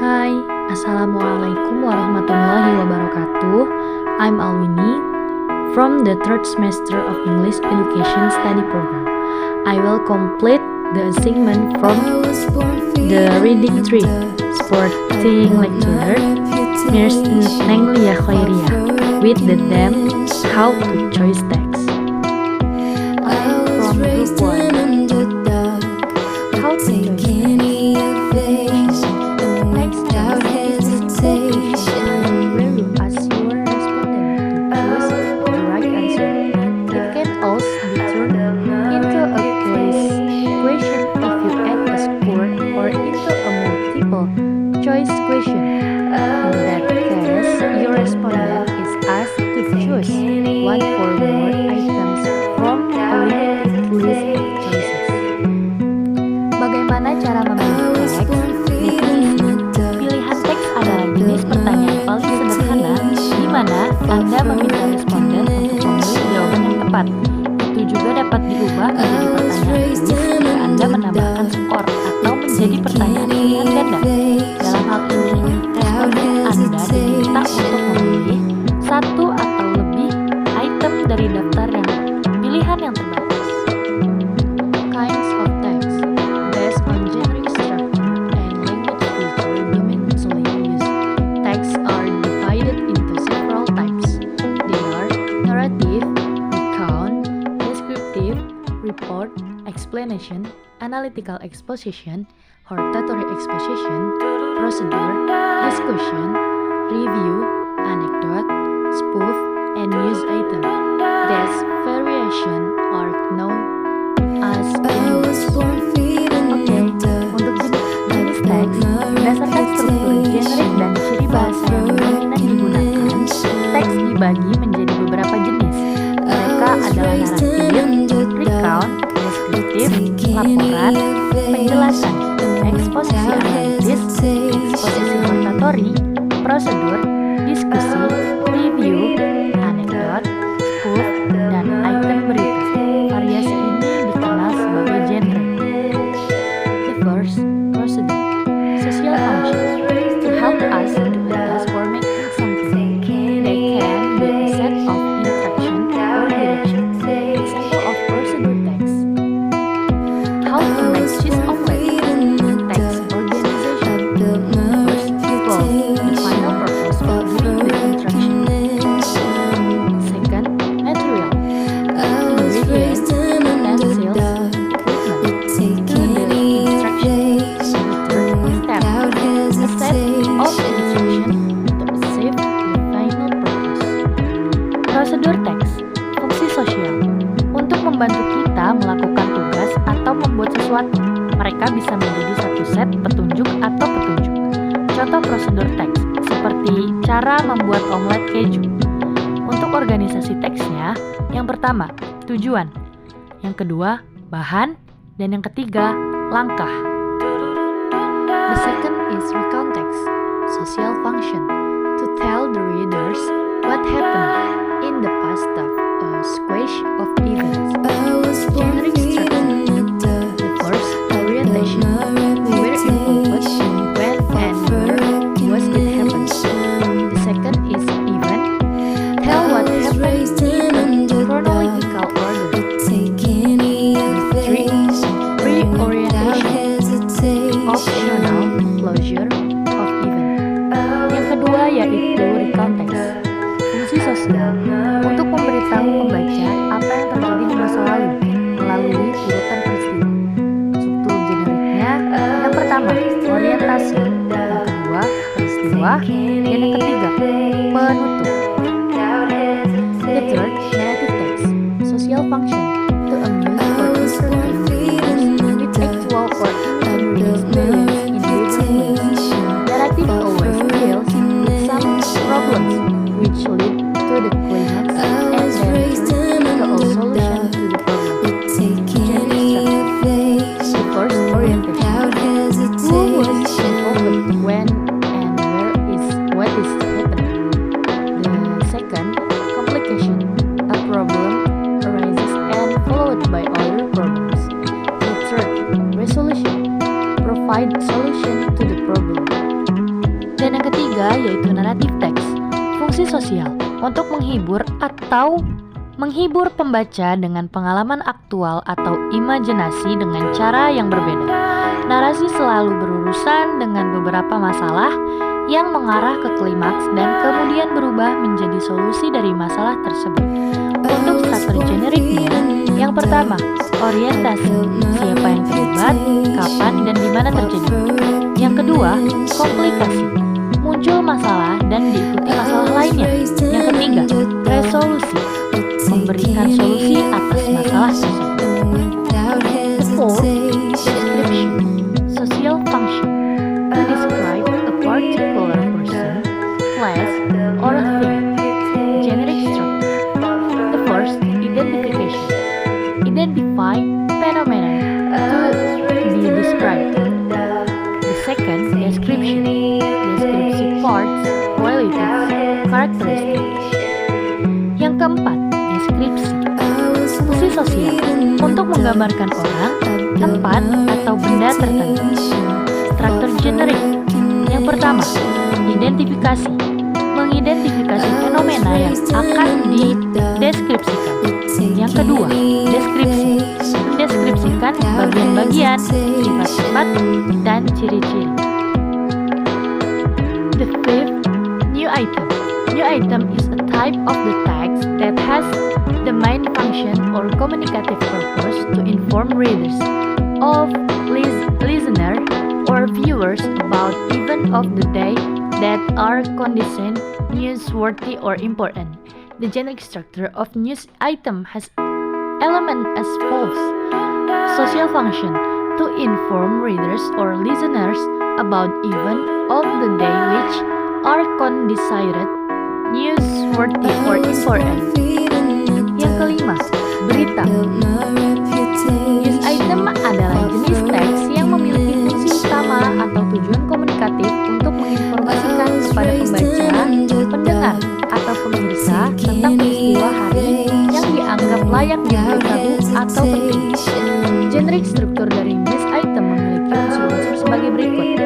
Hai, Assalamualaikum warahmatullahi wabarakatuh. I'm Alwini from the third semester of English Education Study Program. I will complete the assignment from the reading tree, supporting lecturer Miss Nenglia Khairia with the theme How to Choose Text. From group 1, How to Choose Text. Choice question. In that case, your respondent is asked to choose one or more items from a limited list of choices. Bagaimana cara memilih teks? Pilihan teks adalah jenis pertanyaan paling sederhana di mana Anda meminta responden untuk memilih jawaban yang tepat. Itu juga dapat diubah menjadi pertanyaan tulis jika Anda menambahkan skor atau menjadi pertanyaan pilihan ganda. Dalam hal ini, responden Anda diminta untuk memilih satu atau lebih item dari daftar yang pilihan yang terbatas. Kinds of text based on generic structure and language feature dominantly used. Texts are divided into several types. They are narrative, recount, descriptive, report, explanation, analytical exposition, hortatory exposition, procedure, discussion, review, anecdote, spoof, and news item. These variations are known as language. Untuk jenis teks, berdasarkan struktur generik dan ciri bahasa yang dominan digunakan, teks dibagi menjadi beberapa jenis. Mereka adalah naratif, recount, deskriptif, laporan, penjelasan, eksposisi analitis, eksposisi hortatory, prosedur, diskusi, review, anekdot, spoof, dan item berita. Variasi ini dikenal sebagai genre. The first, prosedur. Social function. To help us do a task or making something. They can be a set of instruction or direction. Example of prosedur text. How to make cheese omelette. Text organization. First, goal. The final purpose of doing the instruction. Second, material. Ingredients, utensils, equipment. Do the instruction. Third step. A set of instruction to achieve the final purpose. Prosedur teks. Fungsi sosial. Untuk membantu kita melakukan tugas atau membuat sesuatu, mereka bisa menjadi satu set petunjuk atau petunjuk. Contoh prosedur teks, seperti cara membuat omelet keju. Untuk organisasi teksnya, yang pertama, tujuan. Yang kedua, bahan. Dan yang ketiga, langkah. The second is recount text, social function. To tell the readers what happened in the past of a sequence of events. Generic structure. The first, orientation. Who were involved, when and where was it happened. The second is event. Tell what happened in chronological order. The three, reorientation. Optional closure of event. Yang kedua yaitu recount text. Fungsi sosial. Untuk memberitahu pembaca apa yang terjadi di masa lalu melalui urutan peristiwa. Struktur generiknya, yang pertama, orientasi. Yang kedua, peristiwa. Dan yang ketiga, penutup. The third, narrative text. Social function. To amuse or entertain readers with actual or imaginary experience in different ways. Narrative always deals with some problems which lead to the climax and then turn to a solution to the problem. The first, orientation. Who was involved, when and where is what is Dan yang ketiga yaitu narrative text, fungsi sosial untuk menghibur atau menghibur pembaca dengan pengalaman aktual atau imajinasi dengan cara yang berbeda. Narasi selalu berurusan dengan beberapa masalah yang mengarah ke klimaks dan kemudian berubah menjadi solusi dari masalah tersebut. Untuk struktur generiknya, yang pertama, orientasi, siapa yang terlibat, kapan dan di mana terjadi. Yang kedua, komplikasi, muncul masalah dan diikuti masalah lainnya. Yang ketiga, resolusi, memberikan solusi atas masalah tersebut. The fourth, description, social function, to describe a particular person, place, or a thing. Generic structure. The first, identification, identify phenomena to be described. The second, description, descriptive parts, qualities, characteristics. Yang keempat, deskripsi, fungsi sosial untuk menggambarkan orang, tempat, atau benda tertentu. Struktur generik. Yang pertama, identifikasi, mengidentifikasi fenomena yang akan dideskripsikan. Yang kedua, deskripsi, mendeskripsikan bagian-bagian, sifat-sifat, dan ciri-ciri. The fifth, new item. New item is a type of the text that has the main function or communicative purpose to inform readers of listener or viewers about events of the day that are conditioned, newsworthy or important. The generic structure of news item has elements as follows: social function, to inform readers or listeners about events of the day which are considered newsworthy or important. Yang kelima, berita. News item adalah jenis teks yang memiliki fungsi utama atau tujuan komunikatif untuk menginformasikan kepada pembaca, pendengar, atau pemirsa tentang peristiwa hari yang dianggap layak diberitahu atau penting. Generic struktur dari news item memiliki unsur-unsur sebagai berikut.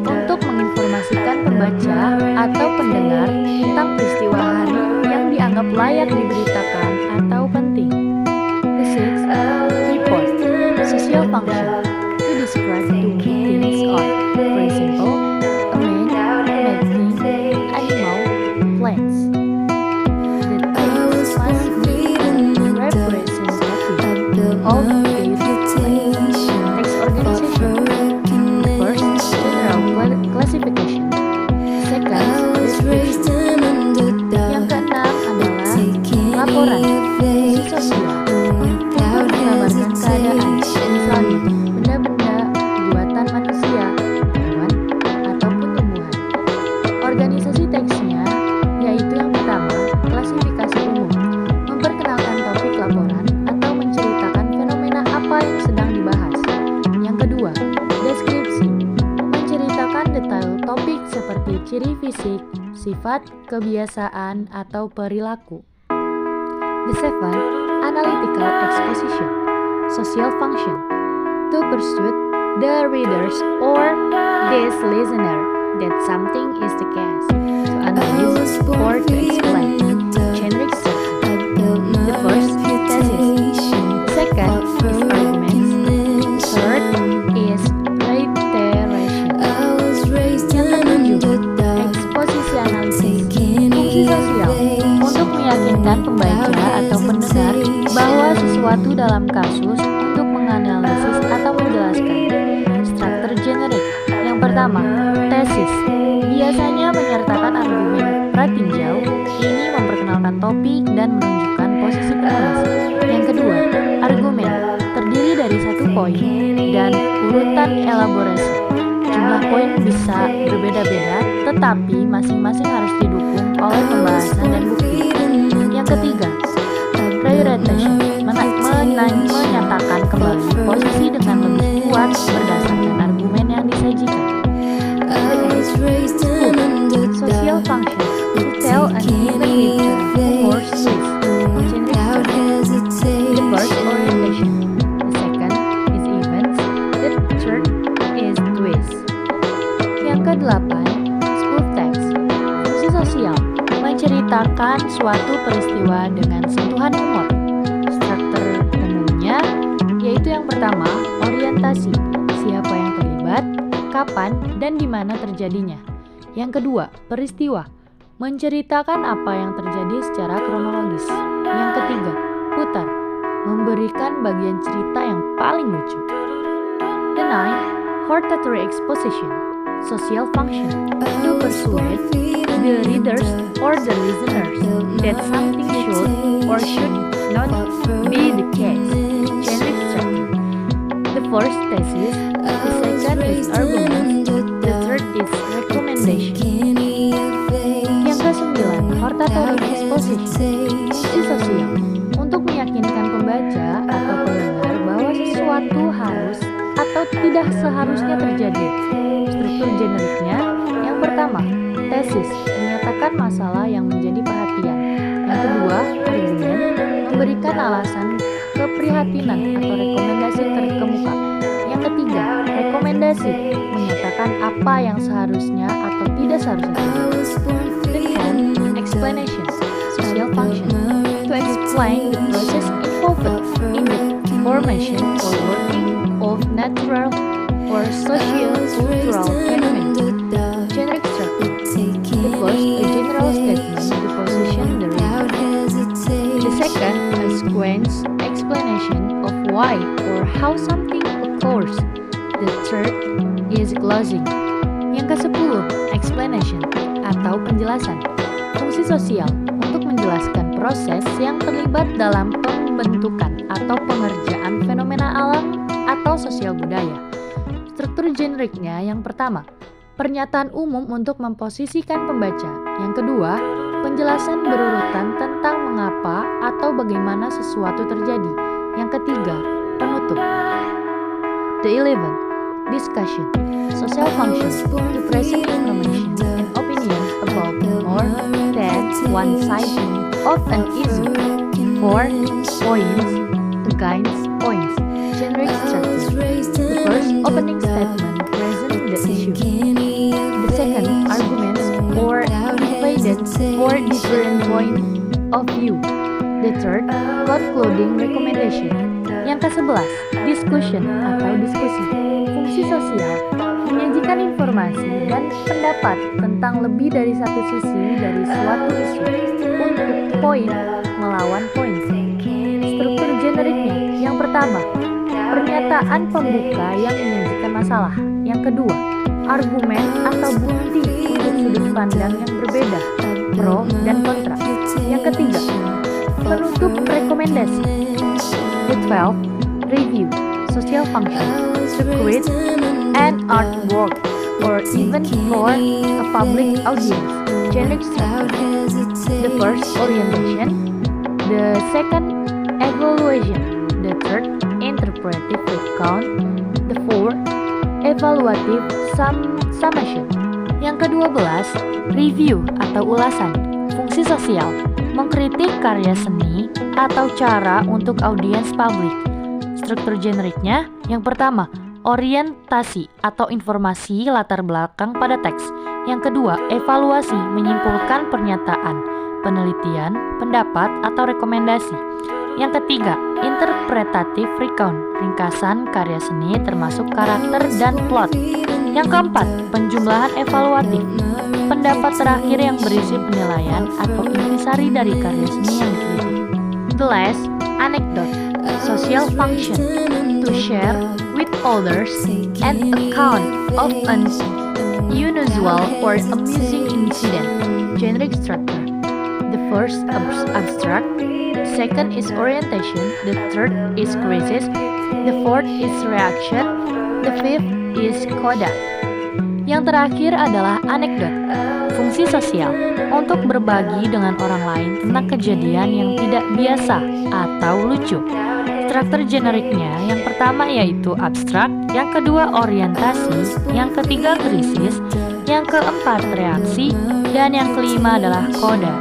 Untuk menginformasikan pembaca atau pendengar tentang peristiwa hari yang dianggap layak diberitakan atau penting. The sixth, report, social function, to describe two things or, for example, a man, anything, animal, plants. The text must be representative of these things. Text organization. First, general classification. Second, description. Yang keenam adalah laporan, fungsi sosial, untuk menggambarkan keadaan, misalnya benda-benda buatan manusia, hewan, ataupun tumbuhan. Organisasi teksnya yaitu yang pertama, klasifikasi umum, memperkenalkan topik laporan atau menceritakan fenomena apa yang sedang dibahas. Yang kedua, deskripsi, menceritakan detail topik seperti ciri fisik, sifat, kebiasaan, atau perilaku. The seventh, analytical exposition, social function, to persuade the readers or this listener that something is the case, to analyze or to explain. Generic structure. The first, thesis. The second is arguments. Third is reiteration. Yang ketujuh, eksposisi analisis, fungsi sosial, untuk meyakinkan pembaca atau pendengar bahwa sesuatu dalam kasus untuk menganalisis atau menjelaskan. Struktur generik. Yang pertama, tesis, biasanya menyertakan argumen pratinjau. Ini memperkenalkan topik dan menunjukkan posisi penulis. Yang kedua, argumen, terdiri dari satu poin dan urutan elaborasi. Jumlah poin bisa berbeda-beda, tetapi masing-masing harus didukung oleh pembahasan dan bukti. Yang ketiga, reiteration, menyatakan kembali posisi dengan lebih kuat berdasarkan argumen yang disajikan. Social function, to tell an even picture or twist. The first, orientation. The second is events. The third is twist. Yang kedelapan, sosial, menceritakan suatu peristiwa dengan sentuhan humor. Struktur umumnya yaitu yang pertama, orientasi, siapa yang terlibat, kapan, dan di mana terjadinya. Yang kedua, peristiwa, menceritakan apa yang terjadi secara kronologis. Yang ketiga, putar, memberikan bagian cerita yang paling lucu. The ninth, hortatory exposition, social function, to persuade the readers or the listeners that something should or should not be the case. Generic structure. The first thesis, the second is argument, the third is recommendation. Yang ke-9, hortatory exposition, fungsi sosial, untuk meyakinkan pembaca atau pendengar bahwa sesuatu harus atau tidak seharusnya terjadi. Struktur generiknya, yang pertama, tesis, menyatakan masalah yang menjadi perhatian. Yang kedua, argumen, memberikan alasan keprihatinan atau rekomendasi terkemuka. Yang ketiga, rekomendasi, menyatakan apa yang seharusnya atau tidak seharusnya terjadi. The fourth, explanation, social function, to explain the process involved in the formation or working of natural or socio-cultural phenomena. Generic structure. The first, a general statement to position the reader. The second, a sequence explanation of why or how something occurs. The third is closing. Yang ke-10, explanation atau penjelasan. Fungsi sosial untuk menjelaskan proses yang terlibat dalam pembentukan atau pengerjaan fenomena alam atau sosial budaya. Struktur generiknya yang pertama, pernyataan umum untuk memposisikan pembaca. Yang kedua, penjelasan berurutan tentang mengapa atau bagaimana sesuatu terjadi. Yang ketiga, penutup. The 11th, discussion, social function, to present information and opinion about more than one side of an issue. 4 points against points. Generic structure. The first, opening statement present the issue. The second, arguments or divided for different point of view. The third, concluding recommendation. Yang ke-11, discussion atau diskusi. Fungsi sosial, menyajikan informasi dan pendapat tentang lebih dari satu sisi dari suatu isu untuk poin melawan poin. Struktur generiknya, yang pertama, pernyataan pembuka yang menyajikan masalah. Yang kedua, argumen atau bukti untuk sudut pandang yang berbeda, pro dan kontra. Yang ketiga, penutup rekomendasi. The 12, review, social function, to create an artwork or even for a public audience. Generic structure. The first, orientation. The second, evaluation. The third, interpretive recount. The fourth, evaluative summation. Yang ke-12, review atau ulasan. Fungsi sosial, mengkritik karya seni atau cara untuk audiens publik. Struktur generiknya, yang pertama, orientasi atau informasi latar belakang pada teks. Yang kedua, evaluasi, menyimpulkan pernyataan, penelitian, pendapat, atau rekomendasi. Yang ketiga, interpretative recount, ringkasan karya seni termasuk karakter dan plot. Yang keempat, penjumlahan evaluatif, pendapat terakhir yang berisi penilaian atau intisari dari karya seni yang dikritik. The last, anecdote, social function, to share with others an account of an unusual or amusing incident. Generic structure. The first, abstract. Second is orientation. The third is crisis. The fourth is reaction. The fifth is coda. Yang terakhir adalah anekdot, fungsi sosial, untuk berbagi dengan orang lain tentang kejadian yang tidak biasa atau lucu. Struktur generiknya yang pertama yaitu abstrak, yang kedua orientasi, yang ketiga krisis, yang keempat reaksi, dan yang kelima adalah coda.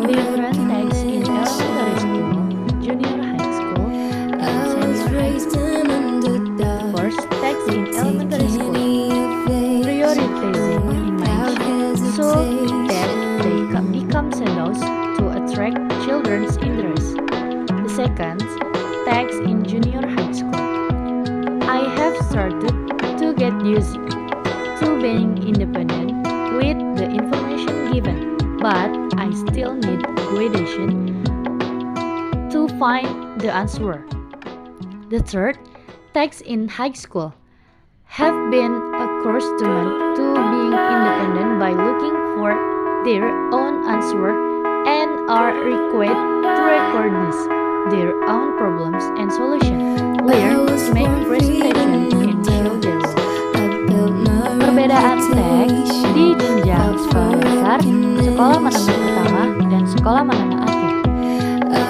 Different text in elementary school, junior high school, and senior high school. First, text in elementary school, prioritizing image so that being independent with the information given, but I still need gradation to find the answer. The third, text in high school have been accustomed to being independent by looking for their own answer and are required to recognize their own problems and solutions. Learn to make presentation and show their work. Perbedaan teks di jenjang sekolah dasar, sekolah menengah pertama, dan sekolah menengah akhir.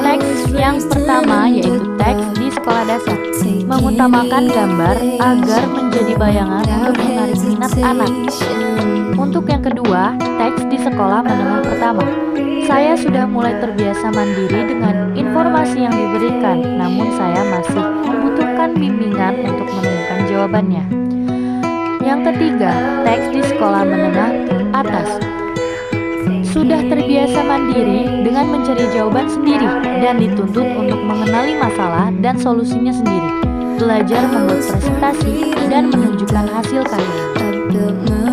Teks yang pertama yaitu teks di sekolah dasar, mengutamakan gambar agar menjadi bayangan untuk menarik minat anak. Untuk yang kedua, teks di sekolah menengah pertama. Saya sudah mulai terbiasa mandiri dengan informasi yang diberikan, namun saya masih membutuhkan bimbingan untuk menemukan jawabannya. Yang ketiga, teks di sekolah menengah atas. Sudah terbiasa mandiri dengan mencari jawaban sendiri dan dituntut untuk mengenali masalah dan solusinya sendiri. Belajar membuat presentasi dan menunjukkan hasil karya.